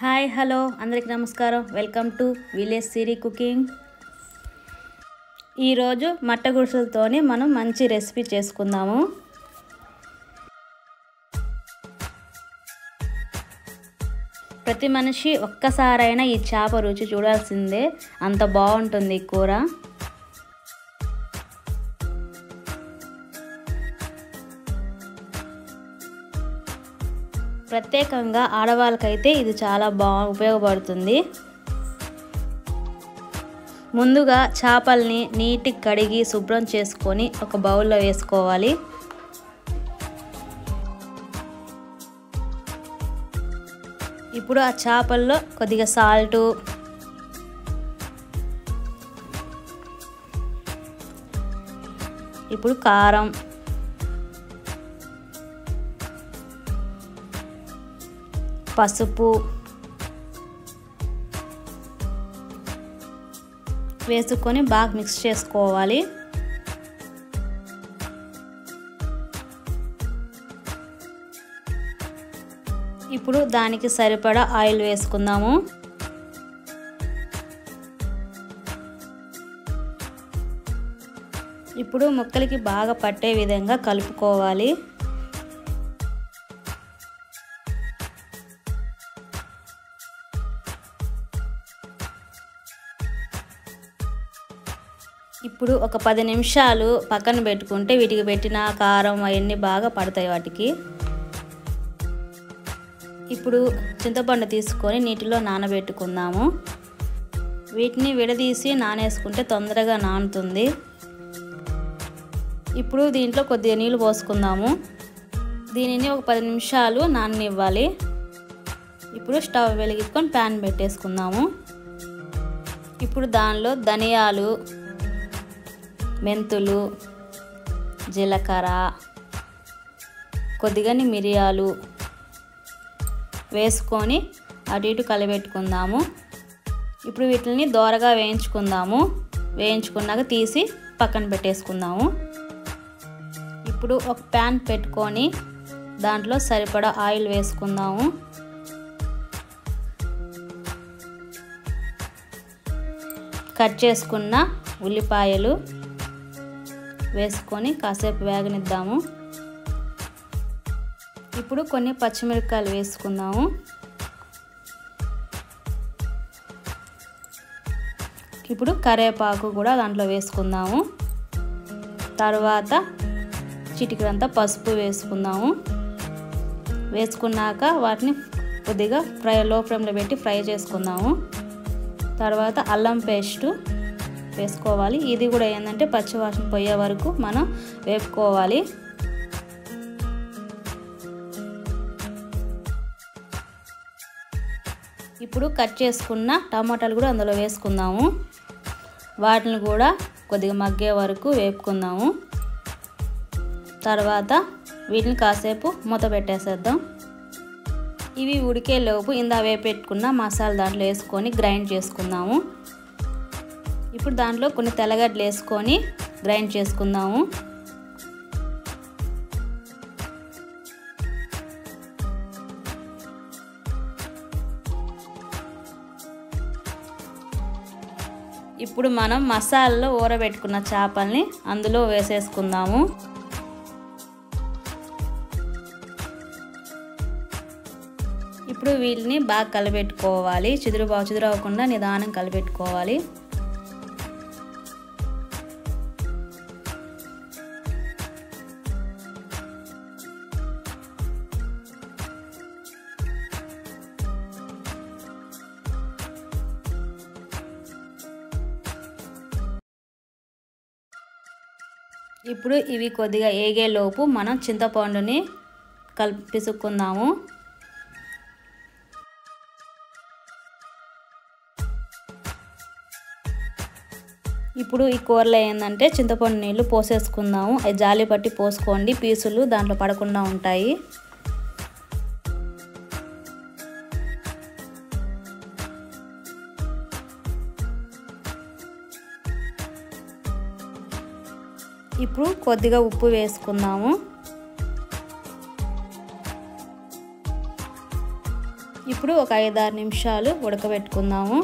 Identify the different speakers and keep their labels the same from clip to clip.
Speaker 1: Hi hello అందరికీ నమస్కారం. Welcome to village Siri cooking. ఈరోజు మట్ట గుడిసెలతోని మనం మంచి రెసిపీ చేసుకుందాము. ప్రతి మనిషి ఒక్కసారైనా ఈ చేప రుచి చూడాల్సిందే, అంత బాగుంటుంది ఈ కూర. ప్రత్యేకంగా ఆడవాళ్ళకైతే ఇది చాలా ఉపయోగపడుతుంది. ముందుగా చేపల్ని నీట్గా కడిగి శుభ్రం చేసుకొని ఒక బౌల్లో వేసుకోవాలి. ఇప్పుడు ఆ చేపల్లో కొద్దిగా సాల్టు, ఇప్పుడు కారం, పసుపు వేసుకొని బాగా మిక్స్ చేసుకోవాలి. ఇప్పుడు దానికి సరిపడా ఆయిల్ వేసుకుందాము. ఇప్పుడు ముక్కలకి బాగా పట్టే విధంగా కలుపుకోవాలి. ఇప్పుడు ఒక 10 నిమిషాలు పక్కన పెట్టుకుంటే వీటికి పెట్టిన కారం అవన్నీ బాగా పడతాయి వాటికి. ఇప్పుడు చింతపండు తీసుకొని నీటిలో నానబెట్టుకుందాము. వీటిని విడదీసి నానేసుకుంటే తొందరగా నానుతుంది. ఇప్పుడు దీంట్లో కొద్దిగా నీళ్ళు పోసుకుందాము. దీనిని ఒక 10 నిమిషాలు నాననివ్వాలి. ఇప్పుడు స్టవ్ వెలిగించుకొని ప్యాన్ పెట్టేసుకుందాము. ఇప్పుడు దానిలో ధనియాలు, మెంతులు, జీలకర్ర, కొద్దిగా మిరియాలు వేసుకొని అటు ఇటు కలిపెట్టుకుందాము. ఇప్పుడు వీటిని దోరగా వేయించుకుందాము. వేయించుకున్నాక తీసి పక్కన పెట్టేసుకుందాము. ఇప్పుడు ఒక ప్యాన్ పెట్టుకొని దాంట్లో సరిపడా ఆయిల్ వేసుకుందాము. కట్ చేసుకున్న ఉల్లిపాయలు వేసుకొని కాసేపు వేగనిద్దాము. ఇప్పుడు కొన్ని పచ్చిమిరపకాయలు వేసుకుందాము. ఇప్పుడు కరివేపాకు కూడా దాంట్లో వేసుకుందాము. తర్వాత చిటికెడంతా పసుపు వేసుకుందాము. వేసుకున్నాక వాటిని కొద్దిగా లో ఫ్లేమ్లో పెట్టి ఫ్రై చేసుకుందాము. తర్వాత అల్లం పేస్టు వేసుకోవాలి. ఇది కూడా ఏంటంటే పచ్చివాసన పోయే వరకు మనం వేపుకోవాలి. ఇప్పుడు కట్ చేసుకున్న టమాటాలు కూడా అందులో వేసుకుందాము. వాటిని కూడా కొద్దిగా మగ్గే వరకు వేపుకుందాము. తర్వాత వీటిని కాసేపు మూత పెట్టేసేద్దాం. ఇవి ఉడికేలోపు ఇందా వేపెట్టుకున్న మసాలా దాంట్లో వేసుకొని గ్రైండ్ చేసుకుందాము. ఇప్పుడు దాంట్లో కొన్ని తెల్లగడ్డలు వేసుకొని గ్రైండ్ చేసుకుందాము. ఇప్పుడు మనం మసాలాలో ఊరబెట్టుకున్న చేపల్ని అందులో వేసేసుకుందాము. ఇప్పుడు వీటిని బాగా కలిపెట్టుకోవాలి. చిదురవ్వకుండా నిదానం కలిపెట్టుకోవాలి. ఇప్పుడు ఇవి కొద్దిగా ఏగేలోపు మనం చింతపండుని పిసుక్కుందాము. ఇప్పుడు ఈ కూరలో ఏంటంటే చింతపండు నీళ్ళు పోసేసుకుందాము. అది జాలి పట్టి పోసుకోండి, పీసులు దాంట్లో పడకుండా ఉంటాయి. ఇప్పుడు కొద్దిగా ఉప్పు వేసుకుందాము. ఇప్పుడు ఒక 5-6 నిమిషాలు ఉడకబెట్టుకుందాము.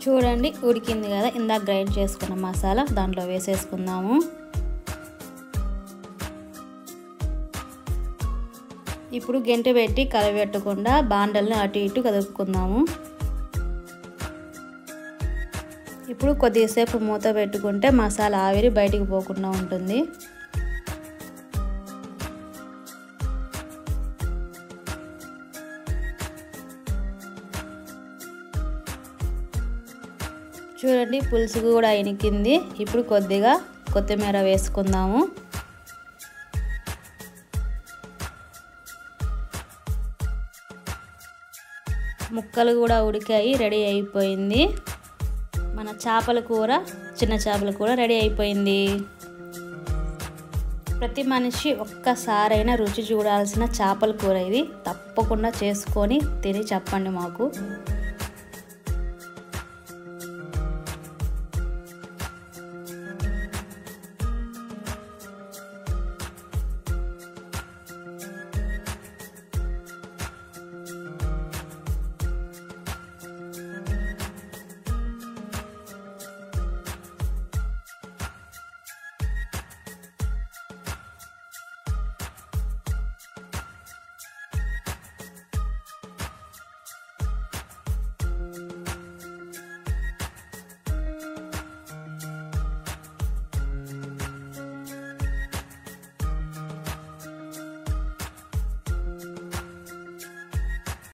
Speaker 1: చూడండి ఉడికింది కదా. ఇందాక గ్రైండ్ చేసుకున్న మసాలా దాంట్లో వేసేసుకుందాము. ఇప్పుడు గెంటె పెట్టి కలబెట్టకుండా బాండల్ని అటు ఇటు కదుపుకుందాము. ఇప్పుడు కొద్దిసేపు మూత పెట్టుకుంటే మసాలా ఆవిరి బయటికి పోకుండా ఉంటుంది. చూడండి పులుసు కూడా ఇనికింది. ఇప్పుడు కొద్దిగా కొత్తిమీర వేసుకుందాము. ముక్కలు కూడా ఉడికాయి, రెడీ అయిపోయింది. మన చేపల కూర, చిన్న చేపల కూర రెడీ అయిపోయింది. ప్రతి మనిషి ఒక్కసారైనా రుచి చూడాల్సిన చేపల కూర ఇది. తప్పకుండా చేసుకొని తిని చెప్పండి మాకు.